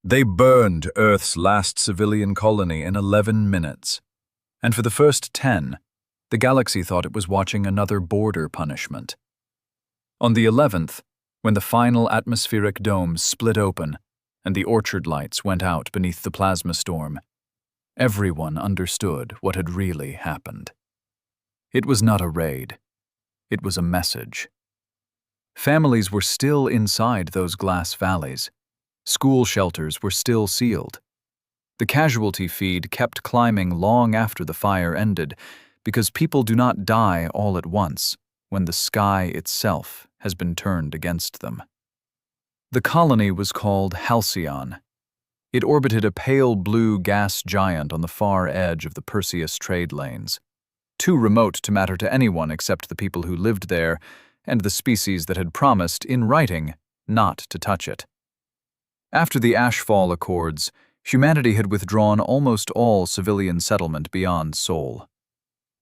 They burned Earth's last civilian colony in 11 minutes. And for the first 10, the galaxy thought it was watching another border punishment. On the 11th, when the final atmospheric dome split open and the orchard lights went out beneath the plasma storm, everyone understood what had really happened. It was not a raid. It was a message. Families were still inside those glass valleys. School shelters were still sealed. The casualty feed kept climbing long after the fire ended, because people do not die all at once when the sky itself has been turned against them. The colony was called Halcyon. It orbited a pale blue gas giant on the far edge of the Perseus trade lanes, too remote to matter to anyone except the people who lived there and the species that had promised, in writing, not to touch it. After the Ashfall Accords, humanity had withdrawn almost all civilian settlement beyond Sol.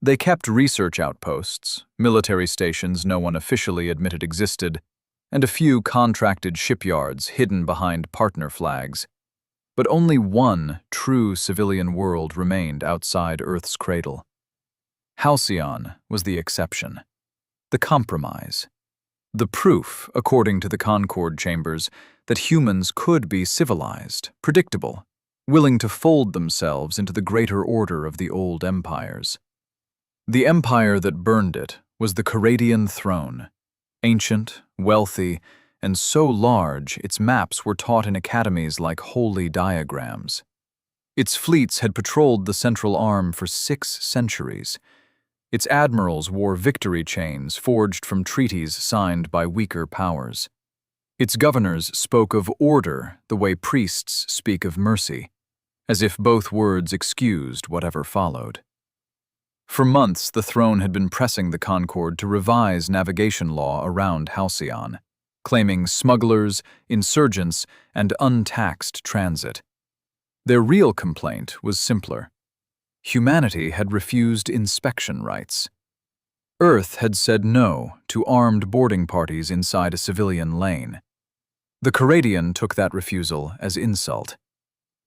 They kept research outposts, military stations no one officially admitted existed, and a few contracted shipyards hidden behind partner flags. But only one true civilian world remained outside Earth's cradle. Halcyon was the exception, the compromise, the proof, according to the Concord Chambers, that humans could be civilized, predictable, willing to fold themselves into the greater order of the old empires. The empire that burned it was the Caradian throne, ancient, wealthy, and so large its maps were taught in academies like holy diagrams. Its fleets had patrolled the Central Arm for 6 centuries. Its admirals wore victory chains forged from treaties signed by weaker powers. Its governors spoke of order the way priests speak of mercy, as if both words excused whatever followed. For months, the throne had been pressing the Concord to revise navigation law around Halcyon, claiming smugglers, insurgents, and untaxed transit. Their real complaint was simpler. Humanity had refused inspection rights. Earth had said no to armed boarding parties inside a civilian lane. The Caradian took that refusal as insult.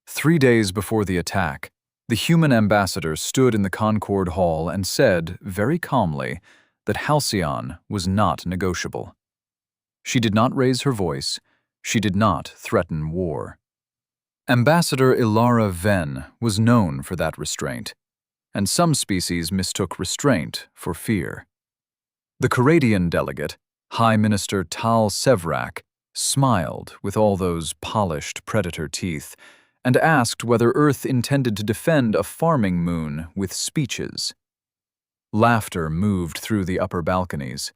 3 days before the attack, the human ambassador stood in the Concord Hall and said, very calmly, that Halcyon was not negotiable. She did not raise her voice. She did not threaten war. Ambassador Ilara Venn was known for that restraint, and some species mistook restraint for fear. The Caradian delegate, High Minister Tal Sevrak, smiled with all those polished predator teeth and asked whether Earth intended to defend a farming moon with speeches. Laughter moved through the upper balconies.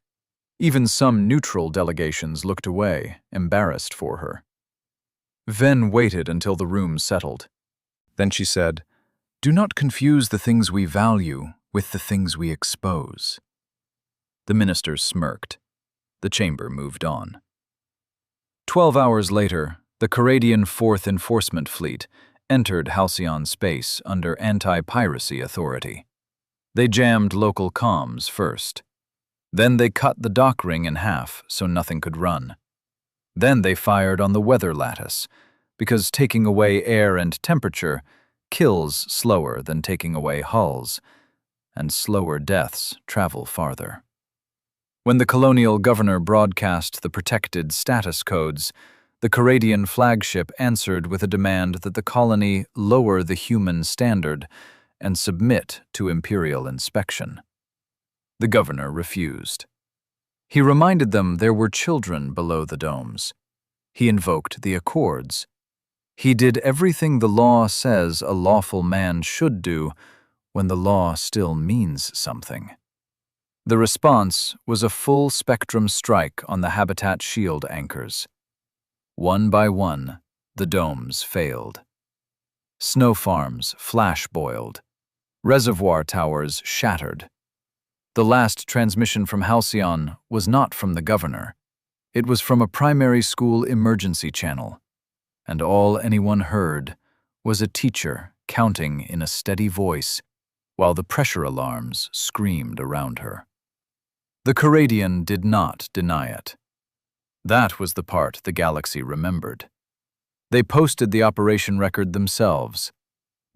Even some neutral delegations looked away, embarrassed for her. Venn waited until the room settled. Then she said, "Do not confuse the things we value with the things we expose." The ministers smirked. The chamber moved on. 12 hours later, the Caradian 4th Enforcement Fleet entered Halcyon space under anti-piracy authority. They jammed local comms first. Then they cut the dock ring in half so nothing could run. Then they fired on the weather lattice, because taking away air and temperature kills slower than taking away hulls, and slower deaths travel farther. When the colonial governor broadcast the protected status codes, the Caradian flagship answered with a demand that the colony lower the human standard and submit to imperial inspection. The governor refused. He reminded them there were children below the domes. He invoked the Accords. He did everything the law says a lawful man should do when the law still means something. The response was a full-spectrum strike on the habitat shield anchors. One by one, the domes failed. Snow farms flash-boiled. Reservoir towers shattered. The last transmission from Halcyon was not from the governor. It was from a primary school emergency channel, and all anyone heard was a teacher counting in a steady voice while the pressure alarms screamed around her. The Caradian did not deny it. That was the part the galaxy remembered. They posted the operation record themselves.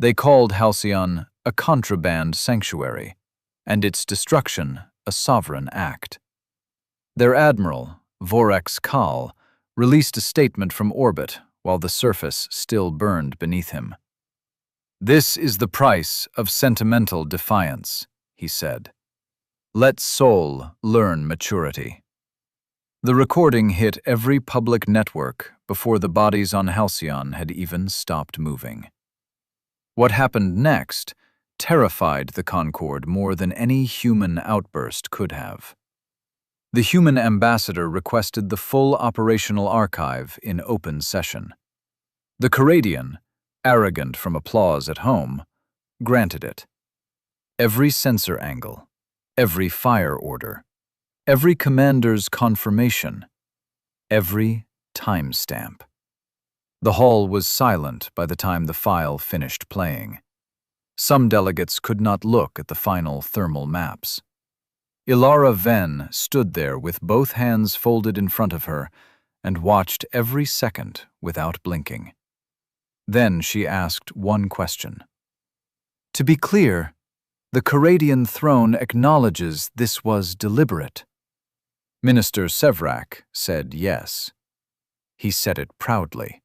They called Halcyon a contraband sanctuary, and its destruction a sovereign act. Their admiral, Vorex Kal, released a statement from orbit while the surface still burned beneath him. "This is the price of sentimental defiance," he said. "Let soul learn maturity." The recording hit every public network before the bodies on Halcyon had even stopped moving. What happened next terrified the Concorde more than any human outburst could have. The human ambassador requested the full operational archive in open session. The Canadian, arrogant from applause at home, granted it. Every sensor angle, every fire order, every commander's confirmation, every timestamp. The hall was silent by the time the file finished playing. Some delegates could not look at the final thermal maps. Ilara Venn stood there with both hands folded in front of her and watched every second without blinking. Then she asked one question. "To be clear, the Canadian throne acknowledges this was deliberate." Minister Sevrak said yes. He said it proudly.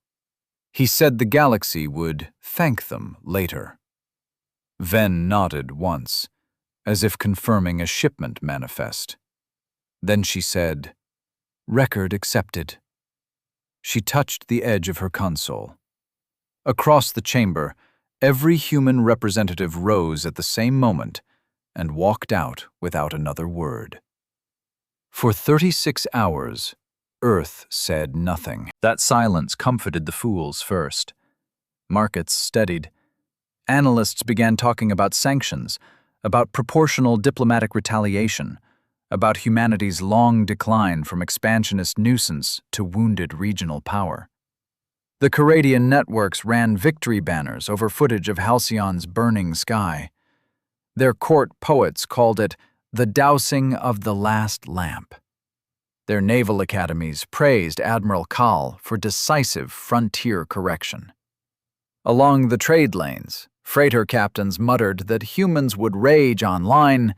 He said the galaxy would thank them later. Venn nodded once, as if confirming a shipment manifest. Then she said, "Record accepted." She touched the edge of her console. Across the chamber, every human representative rose at the same moment and walked out without another word. For 36 hours, Earth said nothing. That silence comforted the fools first. Markets steadied. Analysts began talking about sanctions, about proportional diplomatic retaliation, about humanity's long decline from expansionist nuisance to wounded regional power. The Canadian networks ran victory banners over footage of Halcyon's burning sky. Their court poets called it the dousing of the last lamp. Their naval academies praised Admiral Kal for decisive frontier correction. Along the trade lanes, freighter captains muttered that humans would rage online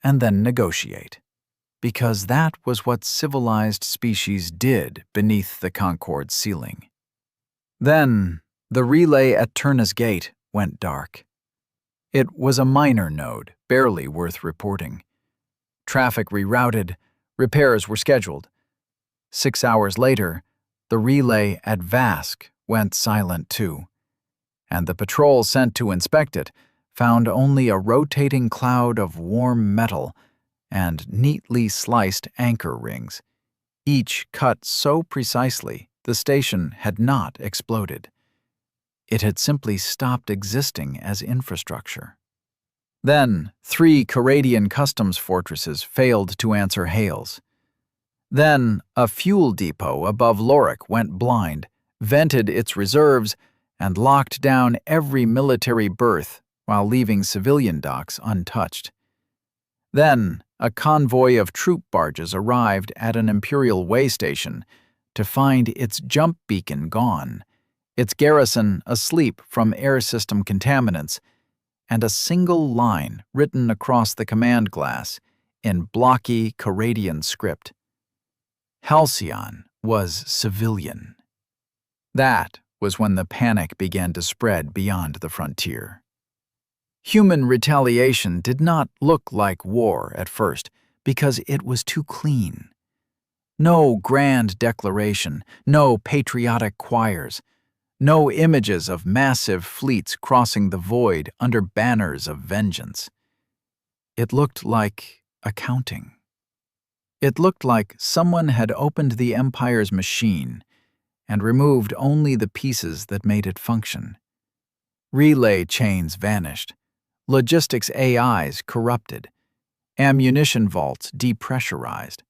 and then negotiate, because that was what civilized species did beneath the Concorde's ceiling. Then, the relay at Turnus Gate went dark. It was a minor node, barely worth reporting. Traffic rerouted, repairs were scheduled. 6 hours later, the relay at Vask went silent too, and the patrol sent to inspect it found only a rotating cloud of warm metal and neatly sliced anchor rings, each cut so precisely the station had not exploded. It had simply stopped existing as infrastructure. Then, 3 Canadian customs fortresses failed to answer hails. Then, a fuel depot above Lorik went blind, vented its reserves, and locked down every military berth while leaving civilian docks untouched. Then, a convoy of troop barges arrived at an Imperial way station to find its jump beacon gone, its garrison asleep from air system contaminants, and a single line written across the command glass in blocky Canadian script. Halcyon was civilian. That was when the panic began to spread beyond the frontier. Human retaliation did not look like war at first because it was too clean. No grand declaration, no patriotic choirs, no images of massive fleets crossing the void under banners of vengeance. It looked like accounting. It looked like someone had opened the Empire's machine and removed only the pieces that made it function. Relay chains vanished, logistics AIs corrupted, ammunition vaults depressurized.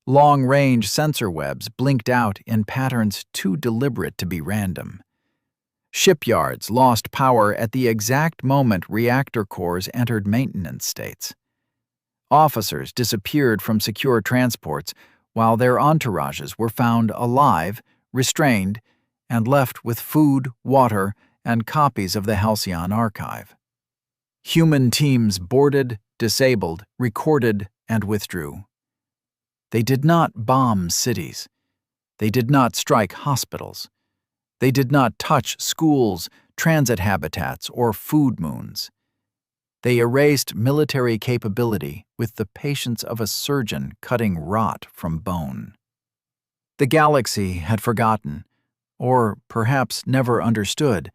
Long-range sensor webs blinked out in patterns too deliberate to be random. Shipyards lost power at the exact moment reactor cores entered maintenance states. Officers disappeared from secure transports while their entourages were found alive, restrained, and left with food, water, and copies of the Halcyon archive. Human teams boarded, disabled, recorded, and withdrew. They did not bomb cities. They did not strike hospitals. They did not touch schools, transit habitats, or food moons. They erased military capability with the patience of a surgeon cutting rot from bone. The galaxy had forgotten, or perhaps never understood,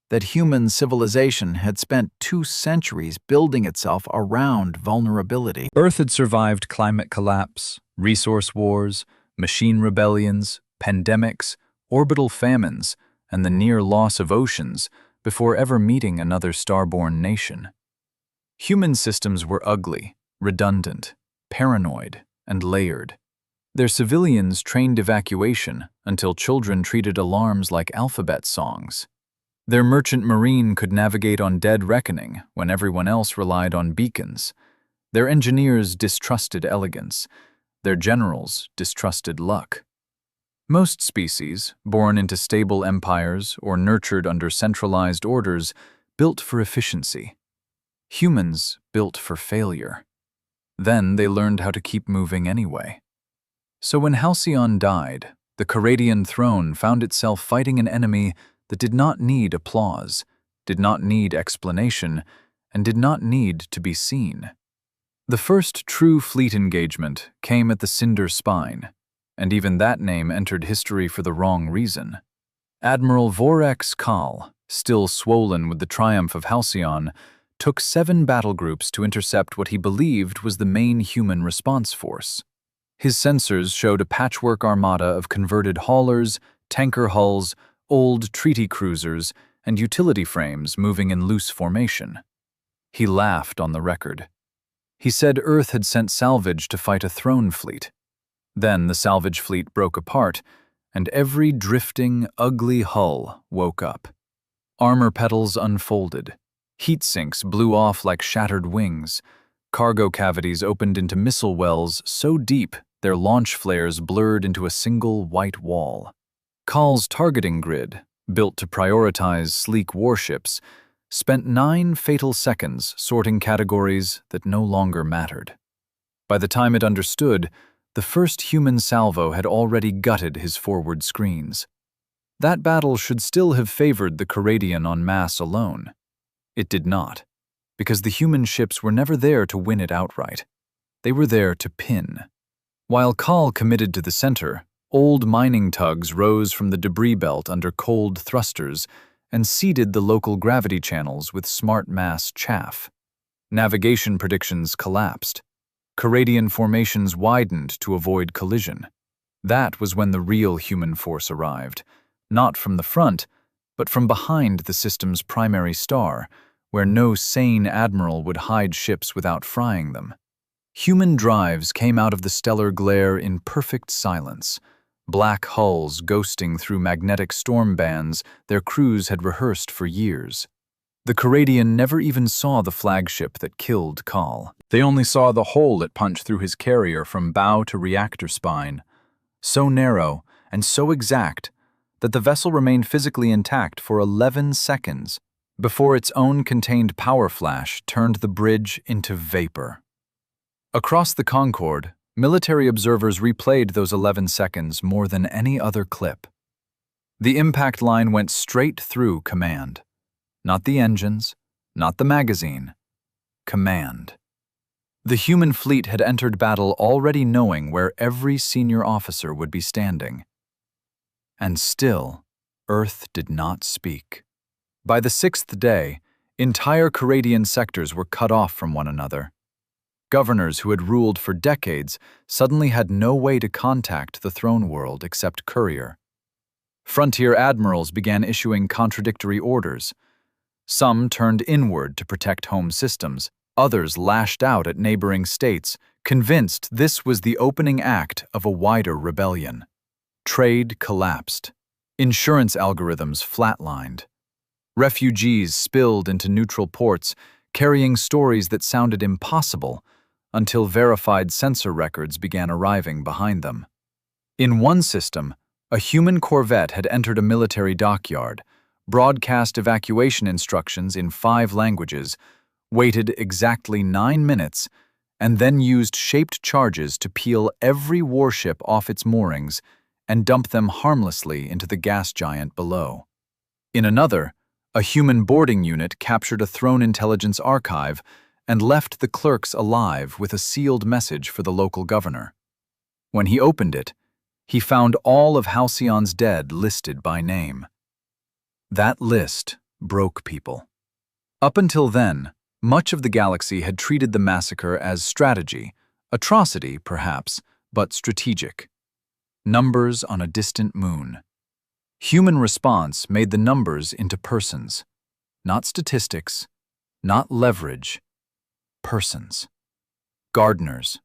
that human civilization had spent 2 centuries building itself around vulnerability. Earth had survived climate collapse, resource wars, machine rebellions, pandemics, orbital famines, and the near loss of oceans before ever meeting another starborn nation. Human systems were ugly, redundant, paranoid, and layered. Their civilians trained evacuation until children treated alarms like alphabet songs. Their merchant marine could navigate on dead reckoning when everyone else relied on beacons. Their engineers distrusted elegance. Their generals distrusted luck. Most species, born into stable empires or nurtured under centralized orders, built for efficiency. Humans built for failure. Then they learned how to keep moving anyway. So when Halcyon died, the Caradian throne found itself fighting an enemy that did not need applause, did not need explanation, and did not need to be seen. The first true fleet engagement came at the Cinder Spine, and even that name entered history for the wrong reason. Admiral Vorex Kal, still swollen with the triumph of Halcyon, took 7 battle groups to intercept what he believed was the main human response force. His sensors showed a patchwork armada of converted haulers, tanker hulls, old treaty cruisers, and utility frames moving in loose formation. He laughed on the record. He said Earth had sent salvage to fight a throne fleet. Then the salvage fleet broke apart, and every drifting, ugly hull woke up. Armor petals unfolded. Heat sinks blew off like shattered wings. Cargo cavities opened into missile wells so deep their launch flares blurred into a single white wall. Kal's targeting grid, built to prioritize sleek warships, spent 9 fatal seconds sorting categories that no longer mattered. By the time it understood, the first human salvo had already gutted his forward screens. That battle should still have favored the Caradian en masse alone. It did not, because the human ships were never there to win it outright. They were there to pin. While Kal committed to the center, old mining tugs rose from the debris belt under cold thrusters and seeded the local gravity channels with smart mass chaff. Navigation predictions collapsed. Caradian formations widened to avoid collision. That was when the real human force arrived, not from the front, but from behind the system's primary star, where no sane admiral would hide ships without frying them. Human drives came out of the stellar glare in perfect silence, black hulls ghosting through magnetic storm bands their crews had rehearsed for years. The Caradian never even saw the flagship that killed Kal. They only saw the hole it punched through his carrier from bow to reactor spine, so narrow and so exact that the vessel remained physically intact for 11 seconds before its own contained power flash turned the bridge into vapor. Across the Concorde, military observers replayed those 11 seconds more than any other clip. The impact line went straight through command. Not the engines, not the magazine. Command. The human fleet had entered battle already knowing where every senior officer would be standing. And still, Earth did not speak. By the 6th day, entire Caradian sectors were cut off from one another. Governors who had ruled for decades suddenly had no way to contact the throne world except courier. Frontier admirals began issuing contradictory orders. Some turned inward to protect home systems. Others lashed out at neighboring states, convinced this was the opening act of a wider rebellion. Trade collapsed. Insurance algorithms flatlined. Refugees spilled into neutral ports, carrying stories that sounded impossible, until verified sensor records began arriving behind them. In one system, A human corvette had entered a military dockyard, broadcast evacuation instructions in 5 languages, waited exactly 9 minutes, and then used shaped charges to peel every warship off its moorings and dump them harmlessly into the gas giant below. In another, a human boarding unit captured a Throne intelligence archive and left the clerks alive with a sealed message for the local governor. When he opened it, he found all of Halcyon's dead listed by name. That list broke people. Up until then, much of the galaxy had treated the massacre as strategy, atrocity perhaps, but strategic. Numbers on a distant moon. Human response made the numbers into persons. Not statistics, not leverage. Persons. Gardeners,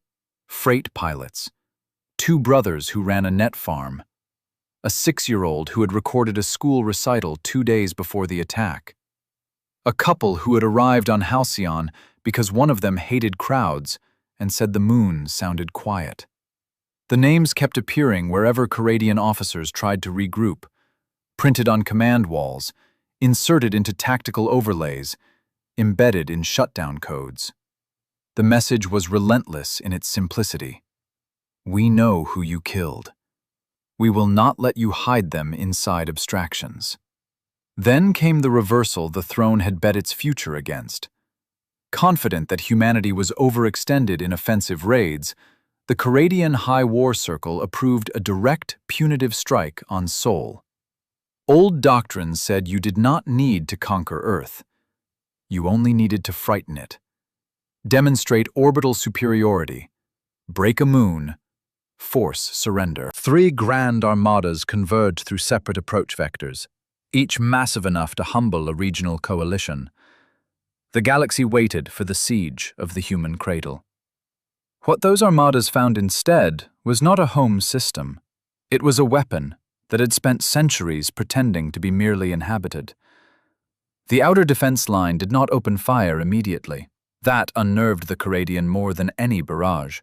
freight pilots, 2 brothers who ran a net farm, a 6-year-old who had recorded a school recital 2 days before the attack, a couple who had arrived on Halcyon because one of them hated crowds and said the moon sounded quiet. The names kept appearing wherever Canadian officers tried to regroup, printed on command walls, inserted into tactical overlays, embedded in shutdown codes. The message was relentless in its simplicity. We know who you killed. We will not let you hide them inside abstractions. Then came the reversal the Throne had bet its future against. Confident that humanity was overextended in offensive raids, the Canadian High War Circle approved a direct, punitive strike on Sol. Old doctrines said you did not need to conquer Earth. You only needed to frighten it. Demonstrate orbital superiority. Break a moon. Force surrender. 3 grand armadas converged through separate approach vectors, each massive enough to humble a regional coalition. The galaxy waited for the siege of the human cradle. What those armadas found instead was not a home system. It was a weapon that had spent centuries pretending to be merely inhabited. The outer defense line did not open fire immediately. That unnerved the Canadian more than any barrage.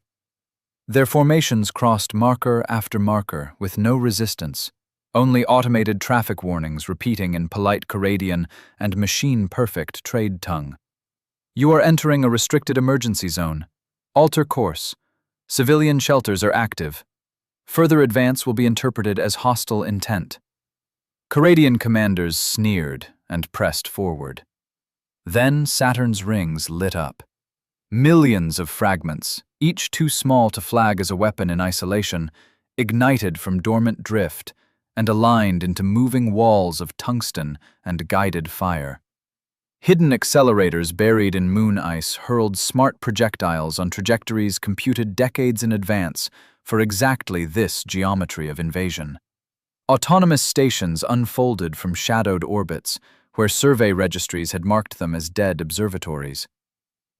Their formations crossed marker after marker with no resistance, only automated traffic warnings repeating in polite Canadian and machine-perfect trade tongue. You are entering a restricted emergency zone. Alter course. Civilian shelters are active. Further advance will be interpreted as hostile intent. Canadian commanders sneered and pressed forward. Then Saturn's rings lit up. Millions of fragments, each too small to flag as a weapon in isolation, ignited from dormant drift and aligned into moving walls of tungsten and guided fire. Hidden accelerators buried in moon ice hurled smart projectiles on trajectories computed decades in advance for exactly this geometry of invasion. Autonomous stations unfolded from shadowed orbits, where survey registries had marked them as dead observatories.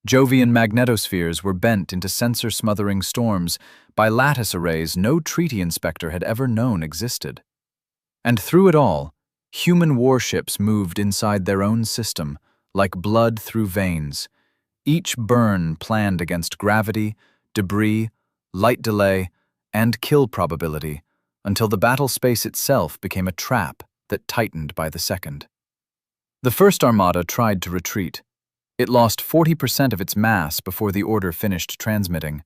Jovian magnetospheres were bent into sensor-smothering storms by lattice arrays no treaty inspector had ever known existed. And through it all, human warships moved inside their own system, like blood through veins, each burn planned against gravity, debris, light delay, and kill probability, until the battle space itself became a trap that tightened by the second. The first armada tried to retreat. It lost 40% of its mass before the order finished transmitting.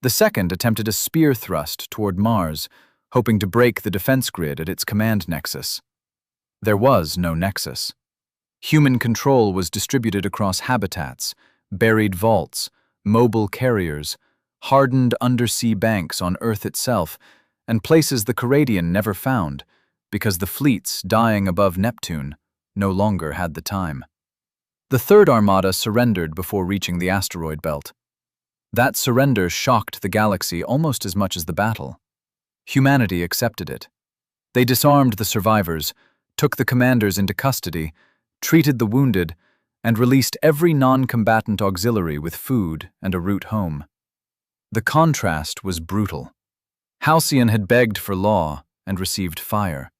The second attempted a spear thrust toward Mars, hoping to break the defense grid at its command nexus. There was no nexus. Human control was distributed across habitats, buried vaults, mobile carriers, hardened undersea banks on Earth itself, and places the Canadian never found, because the fleets dying above Neptune no longer had the time. The third armada surrendered before reaching the asteroid belt. That surrender shocked the galaxy almost as much as the battle. Humanity accepted it. They disarmed the survivors, took the commanders into custody, treated the wounded, and released every non-combatant auxiliary with food and a route home. The contrast was brutal. Halcyon had begged for law and received fire.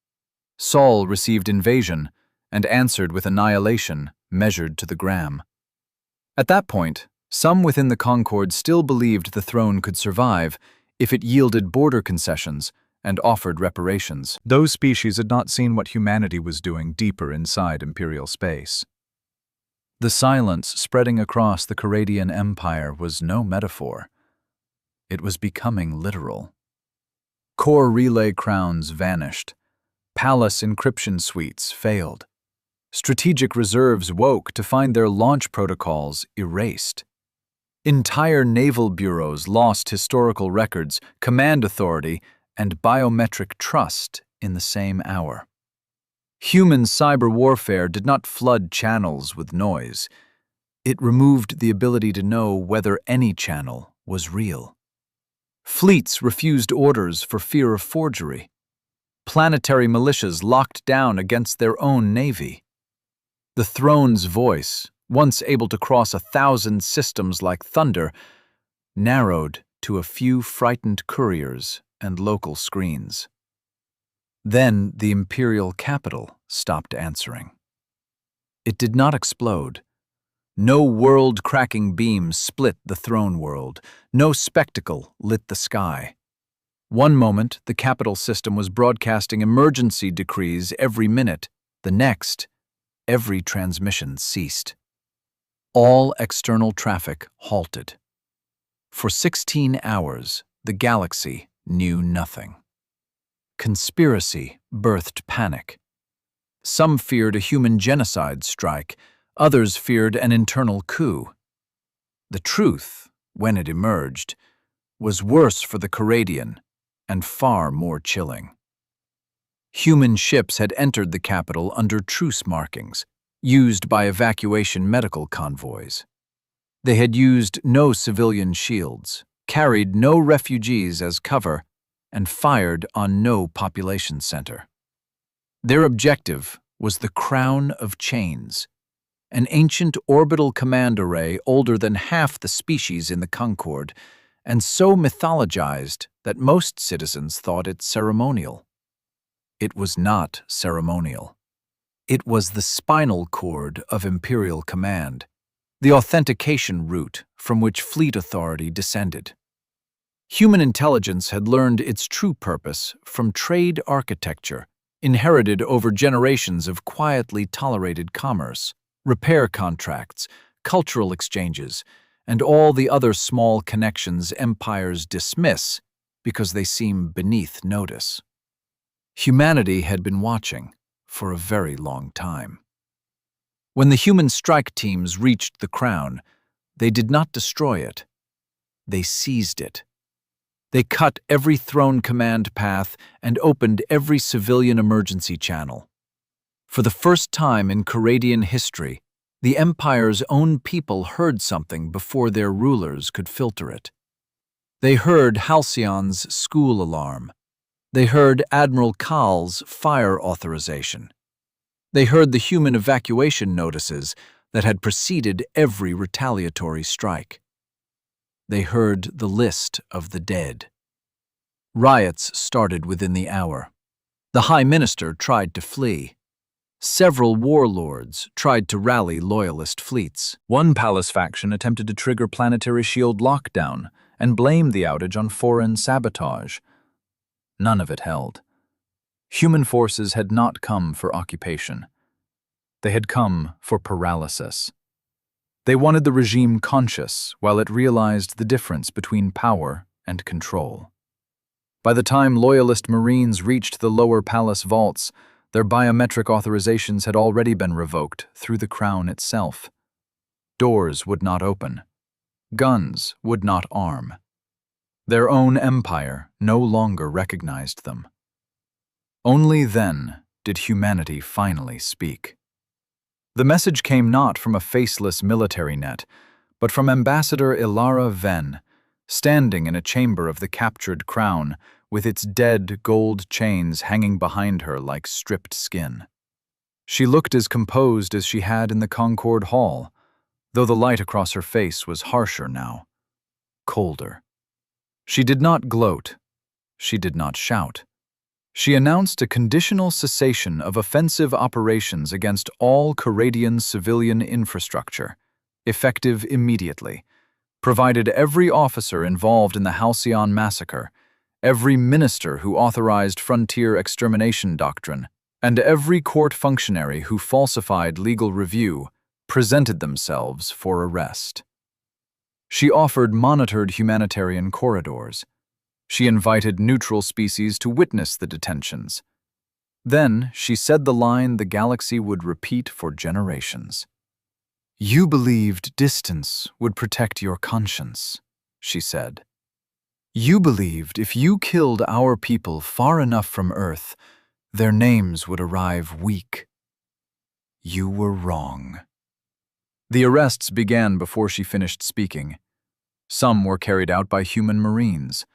Sol received invasion and answered with annihilation measured to the gram. At that point, some within the Concord still believed the Throne could survive if it yielded border concessions and offered reparations. Those species had not seen what humanity was doing deeper inside Imperial space. The silence spreading across the Caradian Empire was no metaphor. It was becoming literal. Core relay crowns vanished. Palace encryption suites failed. Strategic reserves woke to find their launch protocols erased. Entire naval bureaus lost historical records, command authority, and biometric trust in the same hour. Human cyber warfare did not flood channels with noise. It removed the ability to know whether any channel was real. Fleets refused orders for fear of forgery. Planetary militias locked down against their own navy. The throne's voice, once able to cross 1,000 systems like thunder, narrowed to a few frightened couriers and local screens. Then the imperial capital stopped answering. It did not explode. No world-cracking beam split the throne world. No spectacle lit the sky. One moment, the capital system was broadcasting emergency decrees every minute. The next, every transmission ceased. All external traffic halted. For 16 hours, the galaxy knew nothing. Conspiracy birthed panic. Some feared a human genocide strike, others feared an internal coup. The truth, when it emerged, was worse for the Caradian and far more chilling. Human ships had entered the capital under truce markings, used by evacuation medical convoys. They had used no civilian shields, carried no refugees as cover, and fired on no population center. Their objective was the Crown of Chains, an ancient orbital command array older than half the species in the Concorde, and so mythologized that most citizens thought it ceremonial. It was not ceremonial. It was the spinal cord of Imperial command, the authentication route from which fleet authority descended. Human intelligence had learned its true purpose from trade architecture, inherited over generations of quietly tolerated commerce, repair contracts, cultural exchanges, and all the other small connections empires dismiss because they seem beneath notice. Humanity had been watching for a very long time. When the human strike teams reached the Crown, they did not destroy it. They seized it. They cut every throne command path and opened every civilian emergency channel. For the first time in Caradian history, the Empire's own people heard something before their rulers could filter it. They heard Halcyon's school alarm. They heard Admiral Kahl's fire authorization. They heard the human evacuation notices that had preceded every retaliatory strike. They heard the list of the dead. Riots started within the hour. The High Minister tried to flee. Several warlords tried to rally loyalist fleets. One palace faction attempted to trigger planetary shield lockdown and blamed the outage on foreign sabotage. None of it held. Human forces had not come for occupation. They had come for paralysis. They wanted the regime conscious while it realized the difference between power and control. By the time loyalist Marines reached the lower palace vaults, their biometric authorizations had already been revoked through the Crown itself. Doors would not open. Guns would not arm. Their own empire no longer recognized them. Only then did humanity finally speak. The message came not from a faceless military net, but from Ambassador Ilara Venn, standing in a chamber of the captured crown, with its dead gold chains hanging behind her like stripped skin. She looked as composed as she had in the Concorde Hall, though the light across her face was harsher now, colder. She did not gloat. She did not shout. She announced a conditional cessation of offensive operations against all Caradian civilian infrastructure, effective immediately, provided every officer involved in the Halcyon massacre, every minister who authorized frontier extermination doctrine, and every court functionary who falsified legal review presented themselves for arrest. She offered monitored humanitarian corridors. She invited neutral species to witness the detentions. Then she said the line the galaxy would repeat for generations. "You believed distance would protect your conscience," she said. "You believed if you killed our people far enough from Earth, their names would arrive weak. You were wrong." The arrests began before she finished speaking. Some were carried out by human Marines.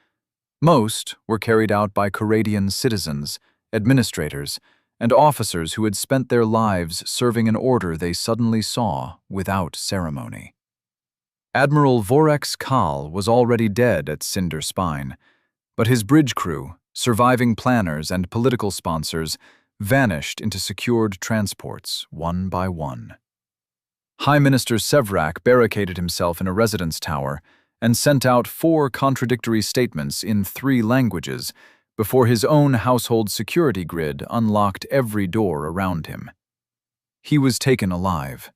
Most were carried out by Coradian citizens, administrators, and officers who had spent their lives serving an order they suddenly saw without ceremony. Admiral Vorex Kal was already dead at Cinder Spine, but his bridge crew, surviving planners, and political sponsors vanished into secured transports one by one. High Minister Sevrak barricaded himself in a residence tower and sent out 4 contradictory statements in 3 languages before his own household security grid unlocked every door around him. He was taken alive.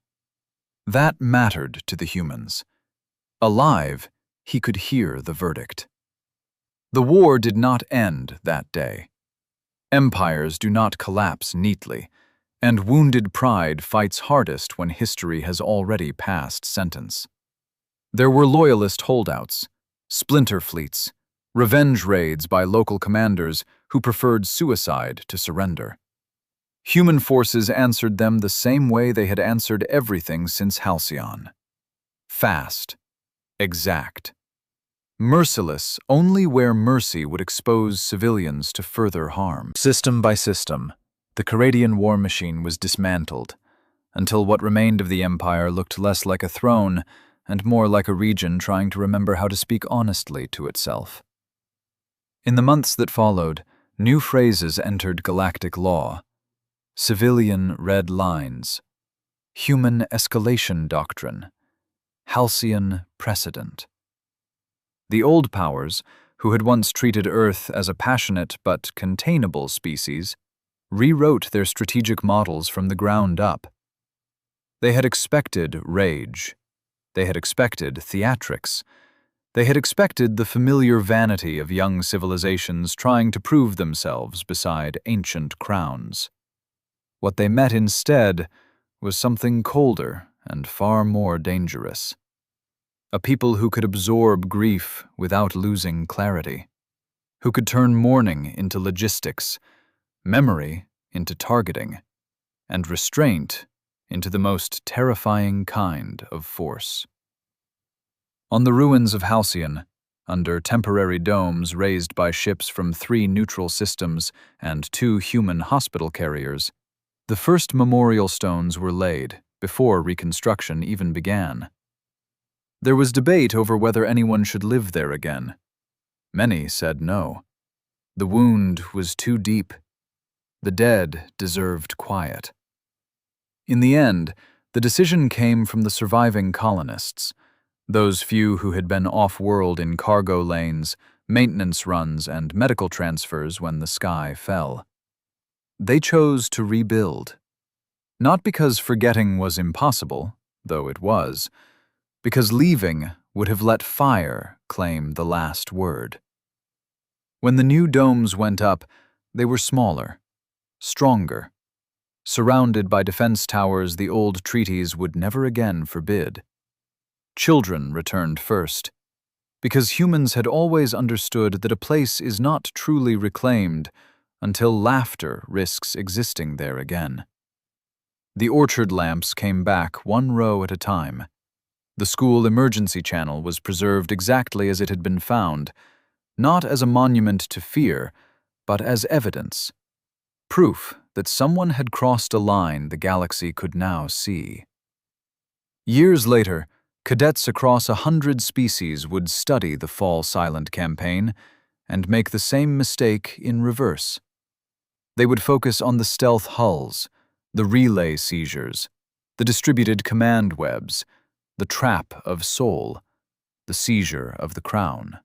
That mattered to the humans. Alive, he could hear the verdict. The war did not end that day. Empires do not collapse neatly, and wounded pride fights hardest when history has already passed sentence. There were loyalist holdouts, splinter fleets, revenge raids by local commanders who preferred suicide to surrender. Human forces answered them the same way they had answered everything since Halcyon. Fast, exact, merciless only where mercy would expose civilians to further harm. System by system, the Coradian war machine was dismantled, until what remained of the Empire looked less like a throne and more like a region trying to remember how to speak honestly to itself. In the months that followed, new phrases entered galactic law: civilian red lines, human escalation doctrine, Halcyon precedent. The old powers, who had once treated Earth as a passionate but containable species, rewrote their strategic models from the ground up. They had expected rage. They had expected theatrics. They had expected the familiar vanity of young civilizations trying to prove themselves beside ancient crowns. What they met instead was something colder and far more dangerous. A people who could absorb grief without losing clarity, who could turn mourning into logistics, memory into targeting, and restraint into the most terrifying kind of force. On the ruins of Halcyon, under temporary domes raised by ships from 3 neutral systems and 2 human hospital carriers, the first memorial stones were laid before reconstruction even began. There was debate over whether anyone should live there again. Many said no. The wound was too deep. The dead deserved quiet. In the end, the decision came from the surviving colonists, those few who had been off-world in cargo lanes, maintenance runs, and medical transfers when the sky fell. They chose to rebuild. Not because forgetting was impossible, though it was, because leaving would have let fire claim the last word. When the new domes went up, they were smaller, stronger, surrounded by defense towers the old treaties would never again forbid. Children returned first, because humans had always understood that a place is not truly reclaimed until laughter risks existing there again. The orchard lamps came back 1 row at a time. The school emergency channel was preserved exactly as it had been found, not as a monument to fear, but as evidence, proof that someone had crossed a line the galaxy could now see. Years later, cadets across 100 species would study the Fall Silent campaign and make the same mistake in reverse. They would focus on the stealth hulls, the relay seizures, the distributed command webs, the trap of Soul, the seizure of the crown.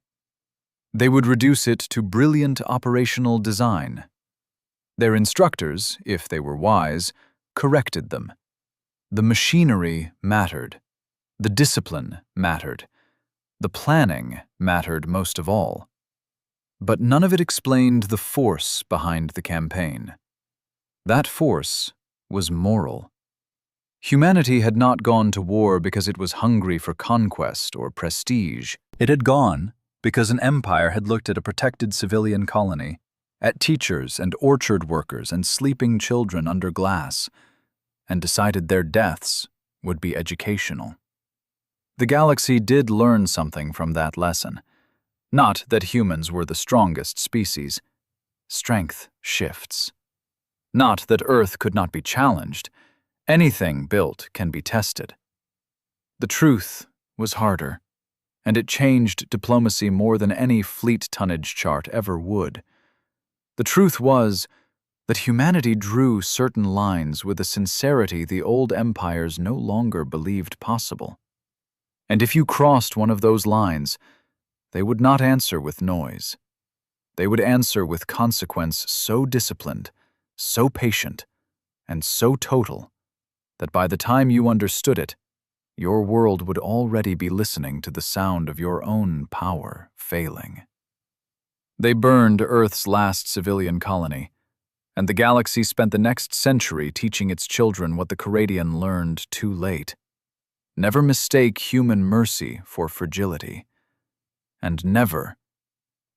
They would reduce it to brilliant operational design. Their instructors, if they were wise, corrected them. The machinery mattered. The discipline mattered. The planning mattered most of all. But none of it explained the force behind the campaign. That force was moral. Humanity had not gone to war because it was hungry for conquest or prestige. It had gone because an empire had looked at a protected civilian colony, at teachers and orchard workers and sleeping children under glass, and decided their deaths would be educational. The galaxy did learn something from that lesson. Not that humans were the strongest species. Strength shifts. Not that Earth could not be challenged. Anything built can be tested. The truth was harder, and it changed diplomacy more than any fleet tonnage chart ever would. The truth was that humanity drew certain lines with a sincerity the old empires no longer believed possible. And if you crossed one of those lines, they would not answer with noise. They would answer with consequence so disciplined, so patient, and so total that by the time you understood it, your world would already be listening to the sound of your own power failing. They burned Earth's last civilian colony, and the galaxy spent the next century teaching its children what the Caradian learned too late. Never mistake human mercy for fragility, and never,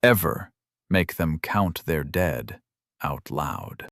ever make them count their dead out loud.